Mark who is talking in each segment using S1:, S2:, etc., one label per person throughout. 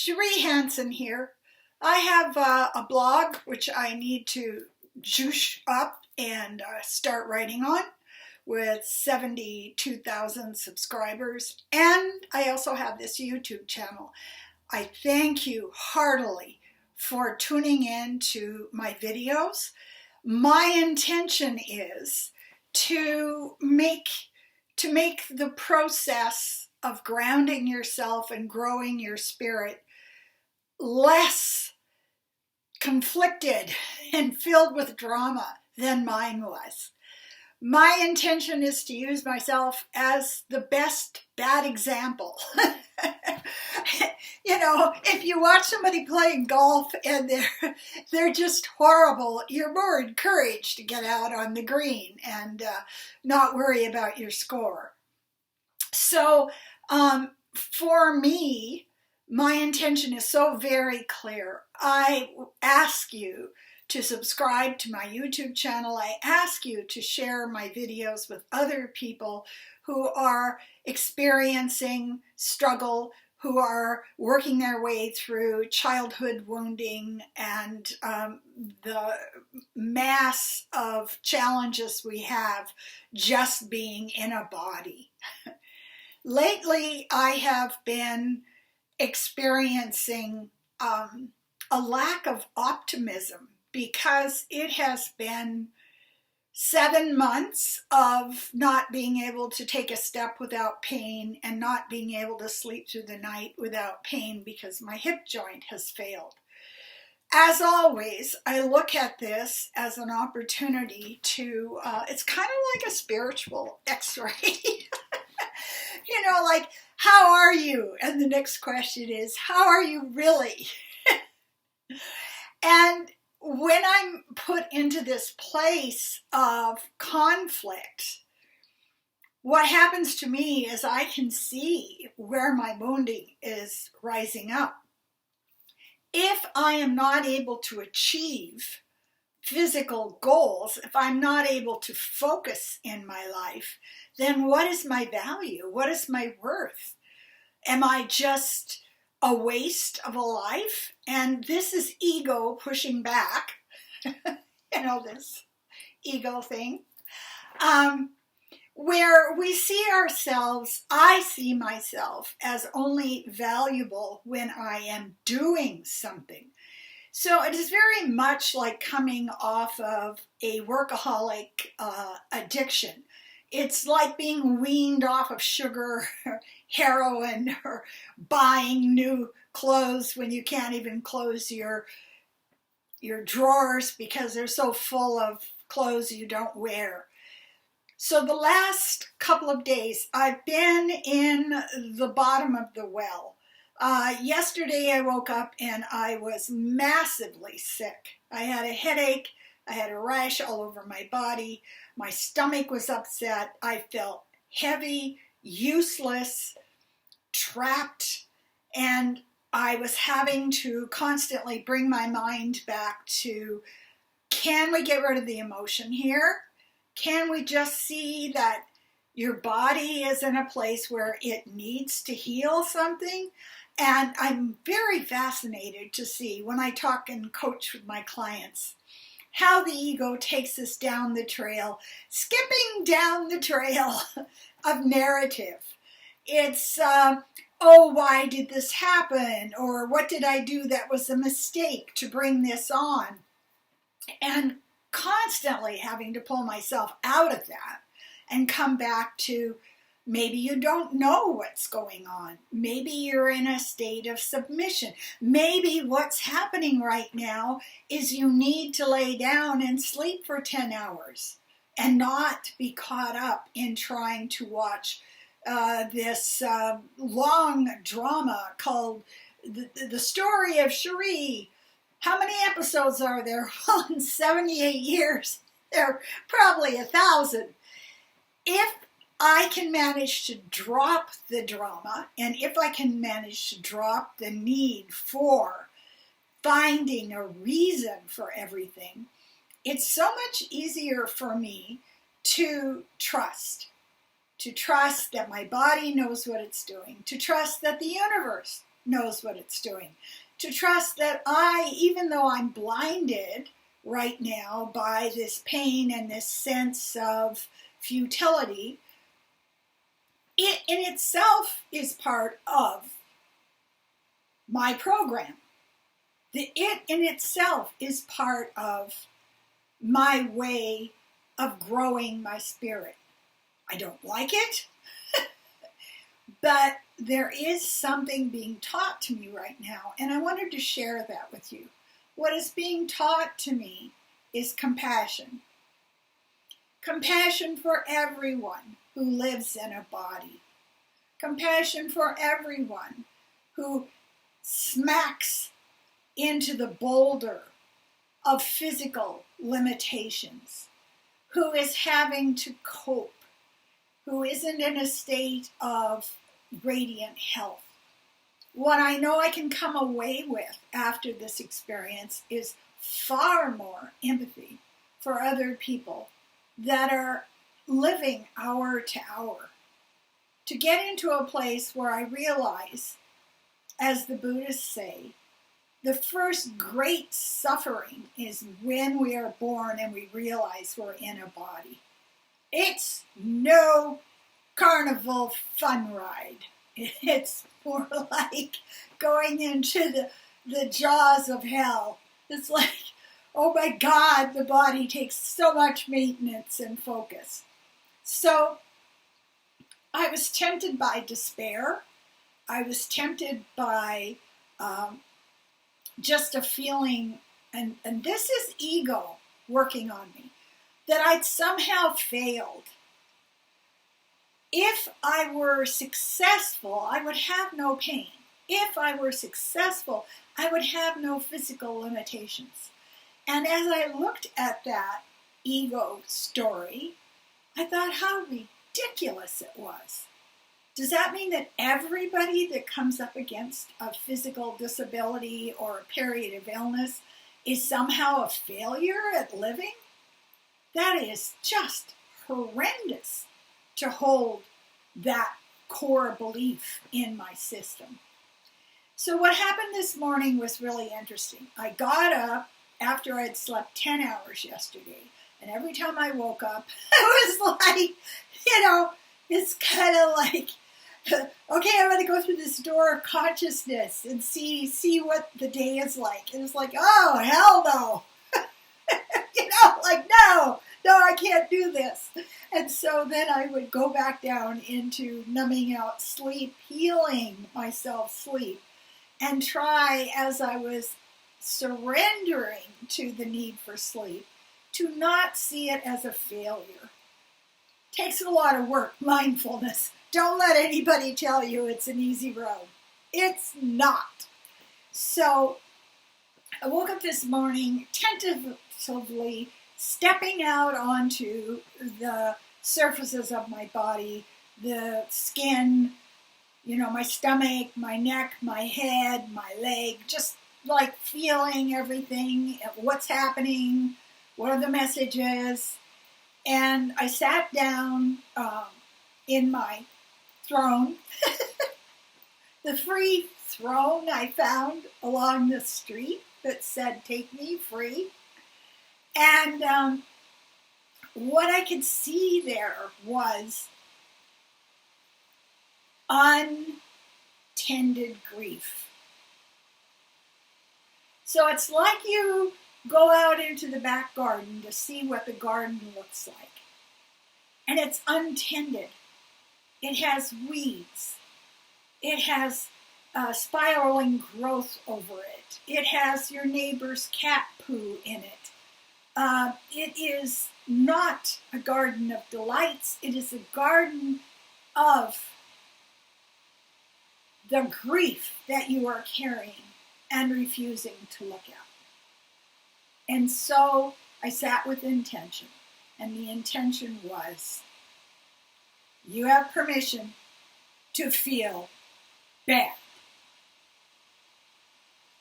S1: Cherie Hansen here. I have a blog which I need to juice up and start writing on with 72,000 subscribers. And I also have this YouTube channel. I thank you heartily for tuning in to my videos. My intention is to make the process of grounding yourself and growing your spirit less conflicted and filled with drama than mine was. My intention is to use myself as the best bad example. You know, if you watch somebody playing golf and they're just horrible, you're more encouraged to get out on the green and not worry about your score. So for me, my intention is so very clear. I ask you to subscribe to my YouTube channel. I ask you to share my videos with other people who are experiencing struggle, who are working their way through childhood wounding and the mass of challenges we have just being in a body. Lately, I have been experiencing a lack of optimism because it has been 7 months of not being able to take a step without pain and not being able to sleep through the night without pain because my hip joint has failed. As always, I look at this as an opportunity to, it's kind of like a spiritual x-ray. You know, like, how are you? And the next question is, how are you really? And when I'm put into this place of conflict, what happens to me is I can see where my wounding is rising up. If I am not able to achieve physical goals, if I'm not able to focus in my life, then what is my value? What is my worth? Am I just a waste of a life? And this is ego pushing back, you know, this ego thing, where we see ourselves, I see myself as only valuable when I am doing something. So it is very much like coming off of a workaholic addiction. It's like being weaned off of sugar, or heroin, or buying new clothes when you can't even close your drawers because they're so full of clothes you don't wear. So the last couple of days, I've been in the bottom of the well. Yesterday I woke up and I was massively sick. I had a headache, I had a rash all over my body, my stomach was upset, I felt heavy, useless, trapped, and I was having to constantly bring my mind back to, can we get rid of the emotion here? Can we just see that your body is in a place where it needs to heal something? And I'm very fascinated to see when I talk and coach with my clients how the ego takes us down the trail, skipping down the trail of narrative. It's, oh, why did this happen? Or what did I do that was a mistake to bring this on? And constantly having to pull myself out of that and come back to, maybe you don't know what's going on. Maybe you're in a state of submission. Maybe what's happening right now is you need to lay down and sleep for 10 hours and not be caught up in trying to watch this long drama called The Story of Cherie. How many episodes are there? Well, in 78 years, there are probably 1,000. If I can manage to drop the drama, and if I can manage to drop the need for finding a reason for everything, it's so much easier for me to trust that my body knows what it's doing, to trust that the universe knows what it's doing. To trust that even though I'm blinded right now by this pain and this sense of futility, it in itself is part of my program. The it in itself is part of my way of growing my spirit. I don't like it, but there is something being taught to me right now, and I wanted to share that with you. What is being taught to me is compassion. Compassion for everyone who lives in a body. Compassion for everyone who smacks into the boulder of physical limitations, who is having to cope, who isn't in a state of radiant health. What I know I can come away with after this experience is far more empathy for other people that are living hour to hour. To get into a place where I realize, as the Buddhists say, the first great suffering is when we are born and we realize we're in a body. It's no carnival fun ride. It's more like going into the jaws of hell. It's like, oh my God, the body takes so much maintenance and focus. So I was tempted by despair. I was tempted by just a feeling, and this is ego working on me, that I'd somehow failed. If I were successful, I would have no pain. If I were successful, I would have no physical limitations. And as I looked at that ego story, I thought how ridiculous it was. Does that mean that everybody that comes up against a physical disability or a period of illness is somehow a failure at living? That is just horrendous to hold that core belief in my system. So what happened this morning was really interesting. I got up after I'd slept 10 hours yesterday, and every time I woke up, I was like, it's kind of like, okay, I'm going to go through this door of consciousness and see what the day is like. And it's like, oh, hell no. No, I can't do this. And so then I would go back down into numbing out sleep, healing myself sleep, and try, as I was surrendering to the need for sleep, to not see it as a failure. Takes a lot of work, mindfulness. Don't let anybody tell you it's an easy road. It's not. So I woke up this morning tentatively stepping out onto the surfaces of my body, the skin, my stomach, my neck, my head, my leg, just like feeling everything, what's happening, what are the messages. And I sat down in my throne, the free throne I found along the street that said, "Take me free." And what I could see there was untended grief. So it's like you go out into the back garden to see what the garden looks like. And it's untended. It has weeds. It has spiraling growth over it. It has your neighbor's cat poo in it. It is not a garden of delights. It is a garden of the grief that you are carrying and refusing to look at. And so I sat with intention, and the intention was, you have permission to feel bad.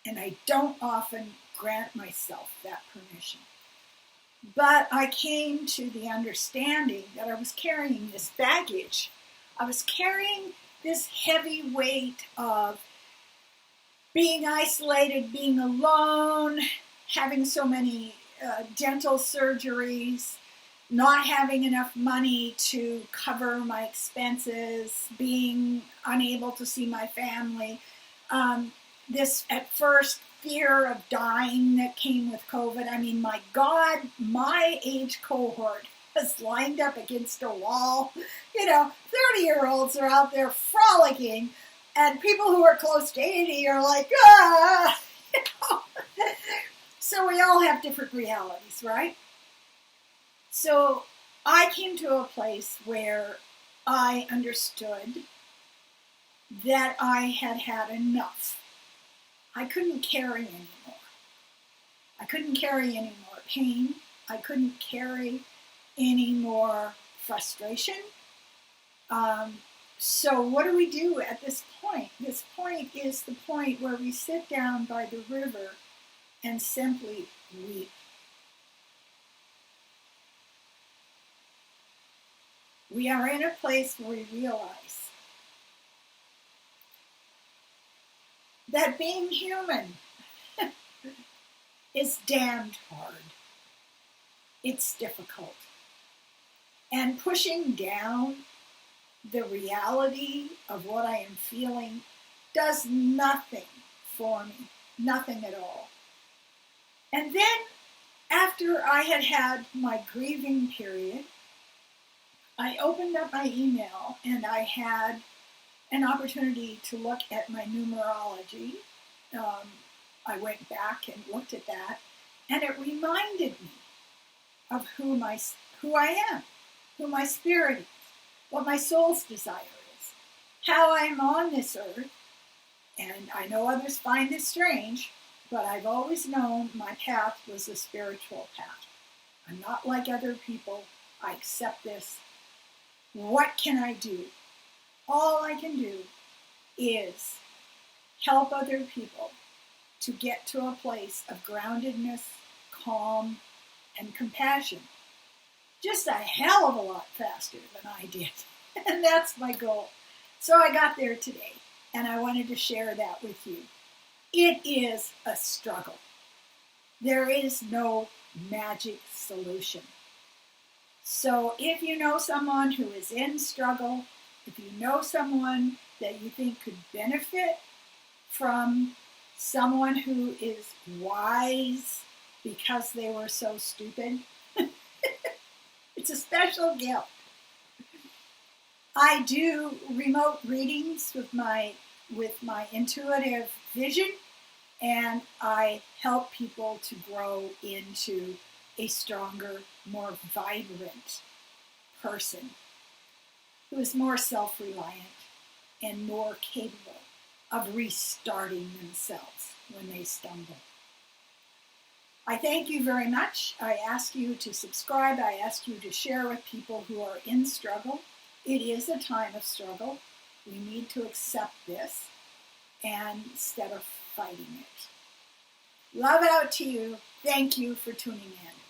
S1: And I don't often grant myself that permission. But I came to the understanding that I was carrying this baggage. I was carrying this heavy weight of being isolated, being alone, having so many dental surgeries, not having enough money to cover my expenses, being unable to see my family. This, at first, fear of dying that came with COVID. I mean, my God, my age cohort was lined up against a wall. 30-year-olds are out there frolicking, and people who are close to 80 are like, ah! So we all have different realities, right? So I came to a place where I understood that I had had enough. I couldn't carry anymore. I couldn't carry any more pain. I couldn't carry any more frustration. So what do we do at this point? This point is the point where we sit down by the river and simply weep. We are in a place where we realize that being human is damned hard. It's difficult. And pushing down the reality of what I am feeling does nothing for me, nothing at all. And then, after I had had my grieving period, I opened up my email and I had an opportunity to look at my numerology. I went back and looked at that, and it reminded me of who I am, who my spirit is, what my soul's desire is, how I'm on this earth. And I know others find this strange, but I've always known my path was a spiritual path. I'm not like other people. I accept this. What can I do? All I can do is help other people to get to a place of groundedness, calm, and compassion. Just a hell of a lot faster than I did. And that's my goal. So I got there today, and I wanted to share that with you. It is a struggle. There is no magic solution. So if you know someone who is in struggle, if you know someone that you think could benefit from someone who is wise because they were so stupid, it's a special gift. I do remote readings with my intuitive vision, and I help people to grow into a stronger, more vibrant person who is more self-reliant and more capable of restarting themselves when they stumble. I thank you very much. I ask you to subscribe. I ask you to share with people who are in struggle. It is a time of struggle. We need to accept this and instead of fighting it. Love out to you. Thank you for tuning in.